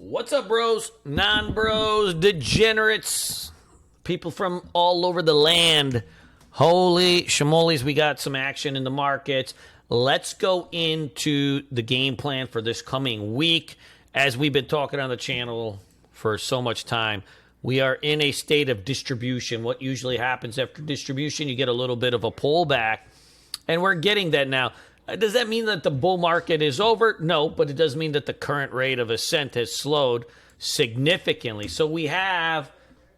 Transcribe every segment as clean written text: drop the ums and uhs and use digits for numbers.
What's up, bros, non-bros, degenerates, people from all over the land? Holy shamolis, we got some action in the markets. Let's go into the game plan for this coming week. As we've been talking on the channel for so much time, we are in a state of distribution. What usually happens after distribution, you get a little bit of a pullback, and we're getting that now. Does that mean that the bull market is over? No, but it does mean that the current rate of ascent has slowed significantly. So we have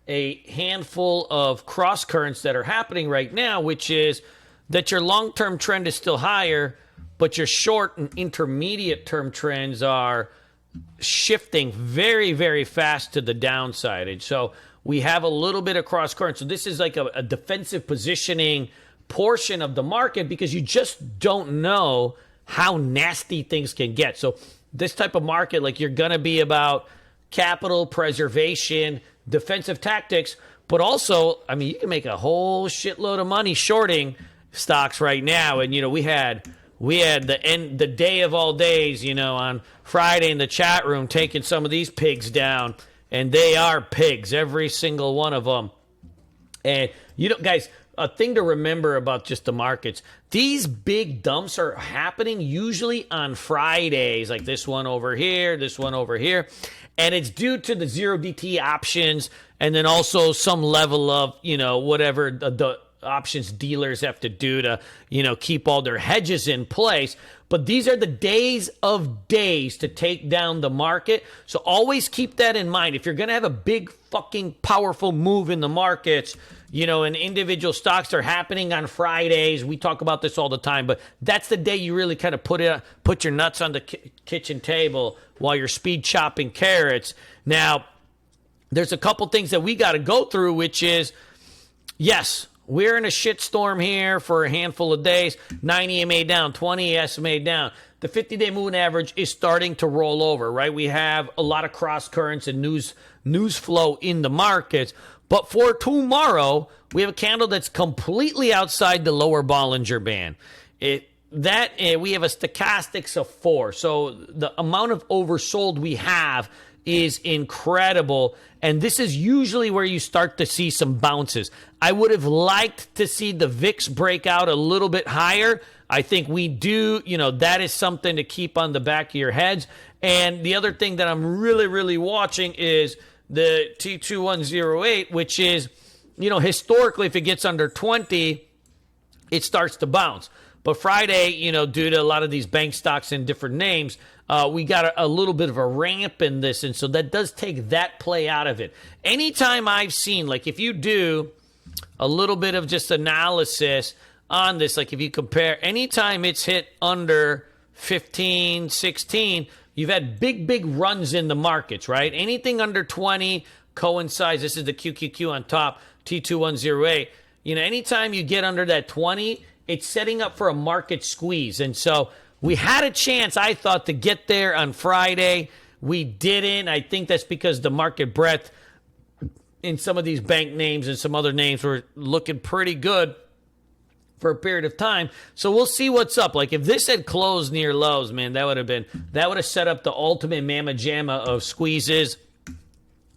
a handful of cross currents that are happening right now, which is that your long-term trend is still higher, but your short and intermediate term trends are shifting very, very fast to the downside. And so we have a little bit of cross current. So this is like a defensive positioning portion of the market because you just don't know how nasty things can get. So this type of market, like, you're going to be about capital preservation, defensive tactics, but also, I mean, you can make a whole shitload of money shorting stocks right now. And, you know, we had the day of all days, you know, on Friday in the chat room taking some of these pigs down, and they are pigs, every single one of them. And, you know, guys, a thing to remember about just the markets, these big dumps are happening usually on Fridays, like this one over here, this one over here. And it's due to the 0DT options and then also some level of, you know, whatever the options dealers have to do to, you know, keep all their hedges in place. But these are the days of days to take down the market. So always keep that in mind. If you're going to have a big fucking powerful move in the markets, you know, and individual stocks are happening on Fridays. We talk about this all the time, but that's the day you really kind of put your nuts on the kitchen table while you're speed chopping carrots. Now, there's a couple things that we got to go through, which is, yes, we're in a shitstorm here for a handful of days. 9 EMA down, 20 SMA down. The 50-day moving average is starting to roll over, right? We have a lot of cross currents and news flow in the markets. But for tomorrow, we have a candle that's completely outside the lower Bollinger Band. We have a stochastics of 4. So the amount of oversold we have is incredible. And this is usually where you start to see some bounces. I would have liked to see the VIX break out a little bit higher. I think we do. You know, that is something to keep on the back of your heads. And the other thing that I'm really, really watching is the T2108, which is, you know, historically, if it gets under 20, it starts to bounce. But Friday, you know, due to a lot of these bank stocks and different names, we got a little bit of a ramp in this. And so that does take that play out of it. Anytime I've seen, like, if you do a little bit of just analysis on this, like if you compare, anytime it's hit under 15, 16, you've had big runs in the markets, right? Anything under 20 coincides. This is the QQQ on top, T2108. You know, anytime you get under that 20, it's setting up for a market squeeze. And so we had a chance, I thought, to get there on Friday. We didn't. I think that's because the market breadth in some of these bank names and some other names were looking pretty good for a period of time. So we'll see what's up. Like, if this had closed near lows, man, that would have set up the ultimate mamma jamma of squeezes.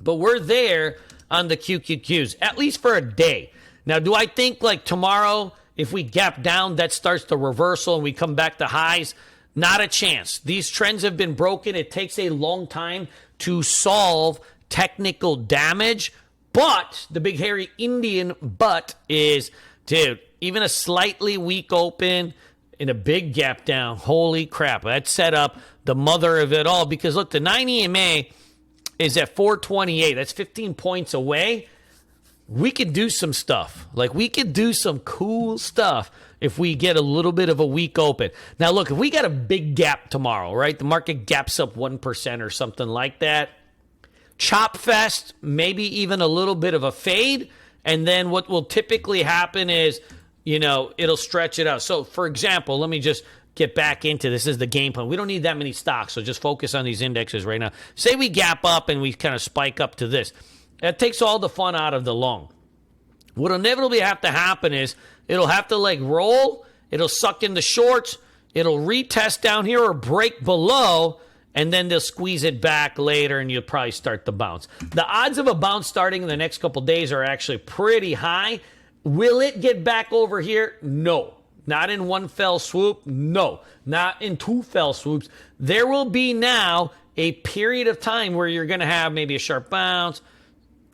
But we're there on the QQQs, at least for a day. Now, do I think, like, tomorrow, if we gap down, that starts the reversal and we come back to highs? Not a chance. These trends have been broken. It takes a long time to solve technical damage. But the big hairy Indian but is, dude, even a slightly weak open in a big gap down, holy crap, that set up the mother of it all. Because, look, the 9 EMA is at 428. That's 15 points away. We could do some stuff. Like, we could do some cool stuff if we get a little bit of a weak open. Now, look, if we got a big gap tomorrow, right, the market gaps up 1% or something like that, chop fest, maybe even a little bit of a fade, and then what will typically happen is, you know, it'll stretch it out. So, for example, let me just get back into this. This is the game plan. We don't need that many stocks, so just focus on these indexes right now. Say we gap up and we kind of spike up to this. That takes all the fun out of the long. What'll inevitably have to happen is it'll have to, like, roll. It'll suck in the shorts. It'll retest down here or break below, and then they'll squeeze it back later, and you'll probably start the bounce. The odds of a bounce starting in the next couple days are actually pretty high. Will it get back over here? No. Not in one fell swoop. No. Not in two fell swoops. There will be now a period of time where you're going to have maybe a sharp bounce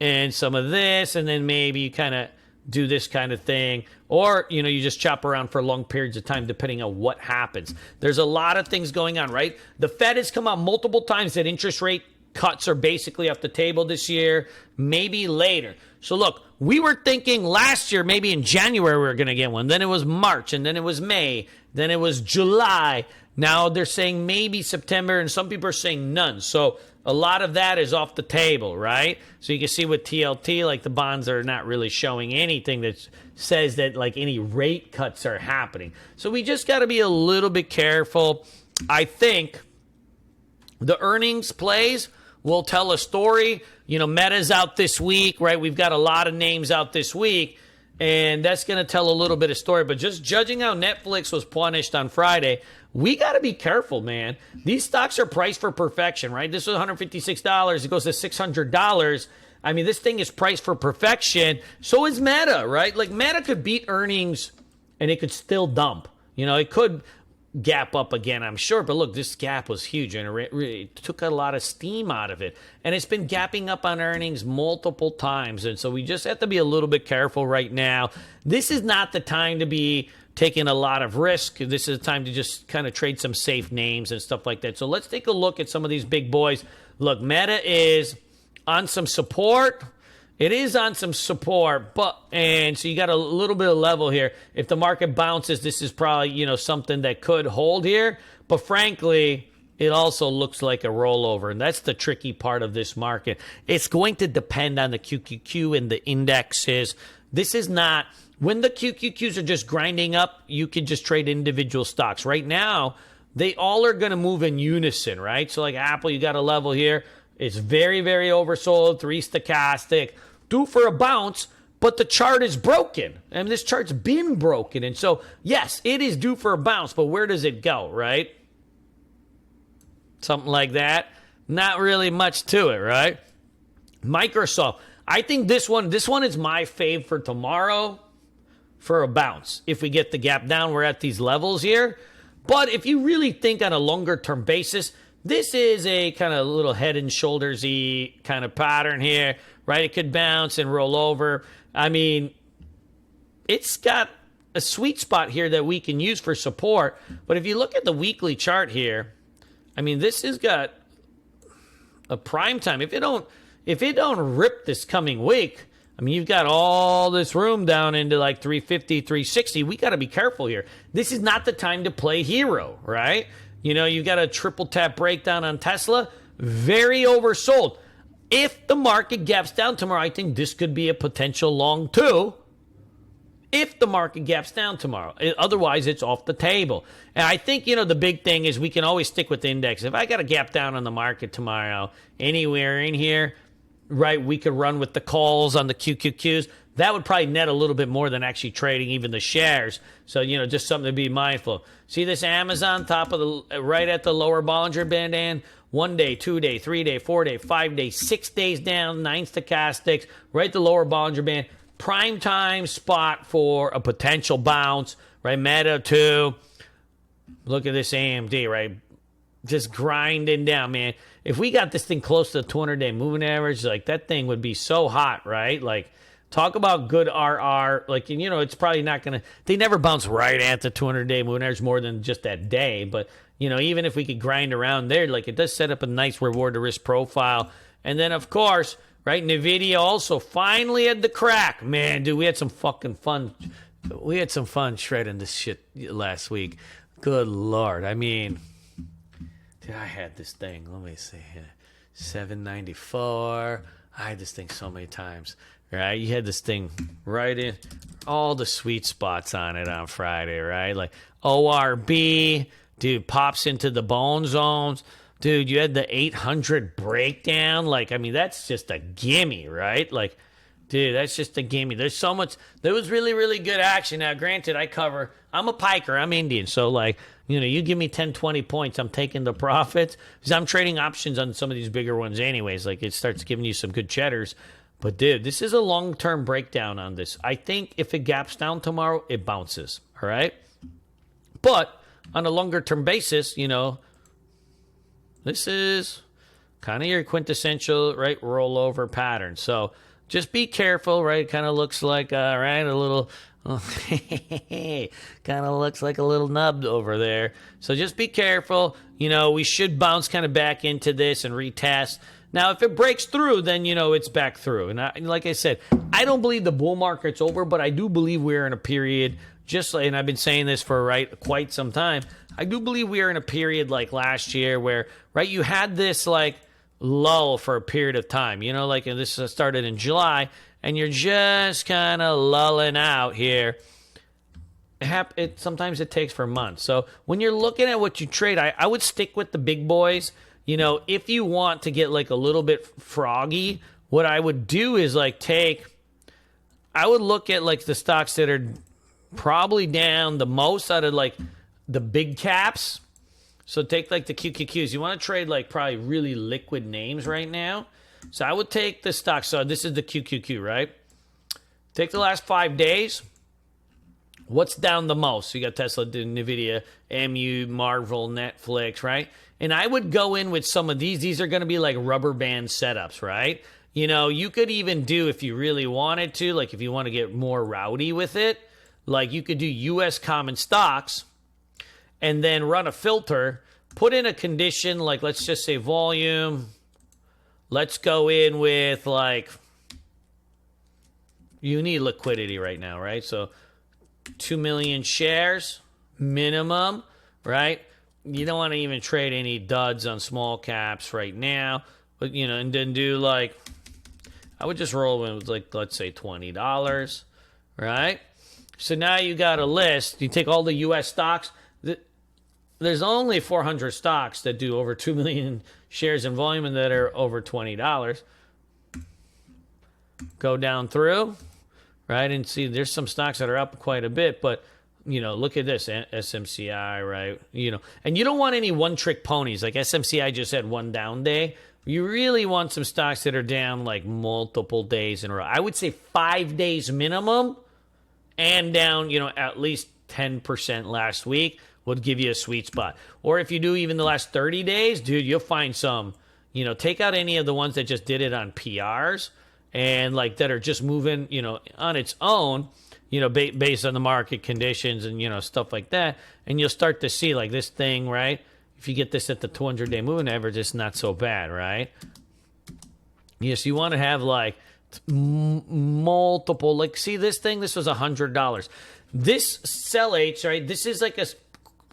and some of this, and then maybe you kind of do this kind of thing, or you just chop around for long periods of time depending on what happens. There's a lot of things going on, right? The Fed has come out multiple times that interest rate cuts are basically off the table this year, maybe later. So look, we were thinking last year maybe in January we were going to get one, then it was March, and then it was May, then it was July. Now they're saying maybe September, and some people are saying none. So a lot of that is off the table, right? So you can see with TLT, like the bonds are not really showing anything that says that like any rate cuts are happening. So we just got to be a little bit careful. I think the earnings plays will tell a story. Meta's out this week, right? We've got a lot of names out this week, and that's going to tell a little bit of story. But just judging how Netflix was punished on Friday, we got to be careful, man. These stocks are priced for perfection, right? This was $156. It goes to $600. I mean, this thing is priced for perfection. So is Meta, right? Like, Meta could beat earnings, and it could still dump. It could gap up again, I'm sure. But look, this gap was huge, and it really took a lot of steam out of it. And it's been gapping up on earnings multiple times. And so we just have to be a little bit careful right now. This is not the time to be taking a lot of risk. This is a time to just kind of trade some safe names and stuff like that. So let's take a look at some of these big boys. Look, Meta is on some support. It is on some support, and so you got a little bit of level here. If the market bounces, this is probably, something that could hold here. But frankly, it also looks like a rollover, and that's the tricky part of this market. It's going to depend on the QQQ and the indexes. This is not, when the QQQs are just grinding up, you can just trade individual stocks. Right now, they all are going to move in unison, right? So like Apple, you got a level here. It's very, very oversold, 3 stochastic, due for a bounce, but the chart is broken. And this chart's been broken. And so, yes, it is due for a bounce, but where does it go, right? Something like that. Not really much to it, right? Microsoft. I think this one is my fave for tomorrow for a bounce. If we get the gap down, we're at these levels here. But if you really think on a longer term basis, this is a kind of little head and shoulders-y kind of pattern here, right? It could bounce and roll over. I mean, it's got a sweet spot here that we can use for support. But if you look at the weekly chart here, I mean, this has got a prime time. If it don't rip this coming week, I mean, you've got all this room down into like 350, 360. We got to be careful here. This is not the time to play hero, right? You've got a triple tap breakdown on Tesla. Very oversold. If the market gaps down tomorrow, I think this could be a potential long too. If the market gaps down tomorrow. Otherwise, it's off the table. And I think, the big thing is we can always stick with the index. If I got a gap down on the market tomorrow, anywhere in here, right, we could run with the calls on the QQQs. That would probably net a little bit more than actually trading even the shares. So, just something to be mindful. See this Amazon top of right at the lower Bollinger Band, and 1 day, 2 day, 3 day, 4 day, 5 day, 6 days down, 9 stochastics, right at the lower Bollinger Band. Prime time spot for a potential bounce, right? Meta too. Look at this AMD, right? Just grinding down, man. If we got this thing close to the 200-day moving average, like that thing would be so hot, right? Like, talk about good RR. Like, it's probably not going to, they never bounce right at the 200-day moving average more than just that day. But, even if we could grind around there, like it does set up a nice reward to risk profile. And then, of course, right, NVIDIA also finally had the crack. Man, dude, we had some fucking fun. We had some fun shredding this shit last week. Good Lord. I mean, dude, I had this thing. Let me see here. 794. I had this thing so many times. Right, you had this thing right in all the sweet spots on it on Friday, right? Like ORB, dude, pops into the bone zones. Dude, you had the 800 breakdown. Like, I mean, that's just a gimme, right? Like, dude, that's just a gimme. There's so much. There was really, really good action. Now, granted, I'm a piker. I'm Indian. So, like, You give me 10, 20 points, I'm taking the profits because I'm trading options on some of these bigger ones anyways. Like, it starts giving you some good cheddars. But, dude, this is a long-term breakdown on this. I think if it gaps down tomorrow, it bounces, all right? But on a longer-term basis, this is kind of your quintessential, right, rollover pattern. So just be careful, right? It kind of looks like, right, a little... kind of looks like a little nub over there. So just be careful. We should bounce kind of back into this and retest. Now, if it breaks through, then, it's back through. And like I said, I don't believe the bull market's over, but I do believe we're in a period, and I've been saying this for, quite some time. I do believe we are in a period like last year where, you had this, lull for a period of time. And this started in July, and you're just kind of lulling out here. Sometimes it takes for months. So when you're looking at what you trade, I would stick with the big boys. If you want to get a little bit froggy, what I would do is I would look at the stocks that are probably down the most out of the big caps. So take the QQQs. You want to trade probably really liquid names right now. So I would take the stock. So this is the QQQ, right? Take the last 5 days. What's down the most? So you got Tesla, NVIDIA, MU, Marvel, Netflix, right? And I would go in with some of these. These are going to be rubber band setups, right? You could even do, if you really wanted to, if you want to get more rowdy with it, you could do U.S. common stocks and then run a filter, put in a condition, let's just say volume. Let's go in with you need liquidity right now, right? So 2 million shares minimum, right? You don't want to even trade any duds on small caps right now, but and then do I would just roll in with let's say $20, right? So now you got a list. You take all the U.S. stocks. There's only 400 stocks that do over 2 million shares in volume and that are over $20. Go down through, right, and see there's some stocks that are up quite a bit, but look at this SMCI, right? And you don't want any one-trick ponies. Like SMCI just had one down day. You really want some stocks that are down multiple days in a row. I would say 5 days minimum, and down at least 10% last week would give you a sweet spot. Or if you do even the last 30 days, dude, you'll find some. Take out any of the ones that just did it on PRs and that are just moving, on its own, based on the market conditions and, stuff like that. And you'll start to see this thing, right? If you get this at the 200-day moving average, it's not so bad, right? Yes, you want to have multiple, see this thing? This was $100. This sell H, right? This is a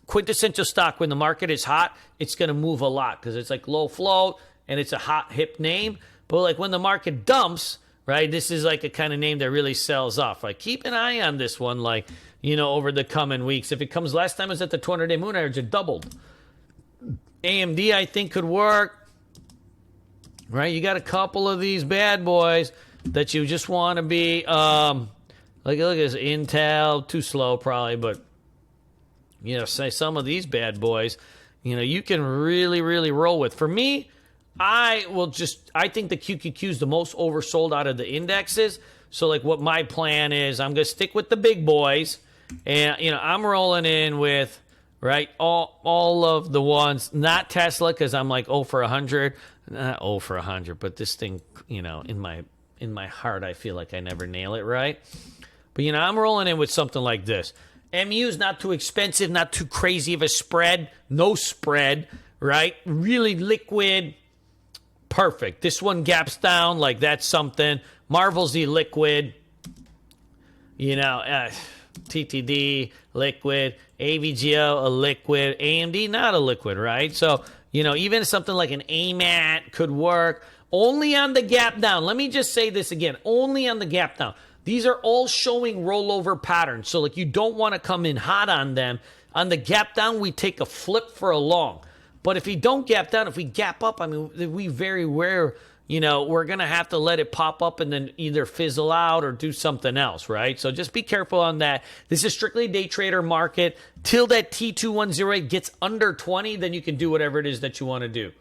quintessential stock. When the market is hot, it's going to move a lot because it's low float and it's a hot hip name. But when the market dumps, right, this is a kind of name that really sells off. Keep an eye on this one, over the coming weeks. If it comes, last time it was at the 200-day moving average, it doubled. AMD, I think, could work. Right, you got a couple of these bad boys that you just want to be. Look at this Intel, too slow probably, but say some of these bad boys, you can really, really roll with. For me, I think the QQQ is the most oversold out of the indexes. So what my plan is, I'm going to stick with the big boys, and I'm rolling in with all of the ones, not Tesla, because I'm 0 for 100, not 0 for 100, but this thing, in my heart, I feel like I never nail it right. But I'm rolling in with something like this. MU is not too expensive, not too crazy of a spread, no spread, right? Really liquid, perfect. This one gaps down, that's something. Marvel's the liquid, TTD, liquid, AVGO, a liquid, AMD, not a liquid, right? So, even something like an AMAT could work. Only on the gap down. Let me just say this again. Only on the gap down. These are all showing rollover patterns. So, you don't want to come in hot on them. On the gap down, we take a flip for a long. But if we don't gap down, if we gap up, we very rare, we're going to have to let it pop up and then either fizzle out or do something else, right? So just be careful on that. This is strictly a day trader market. Till that T2108 gets under 20, then you can do whatever it is that you want to do.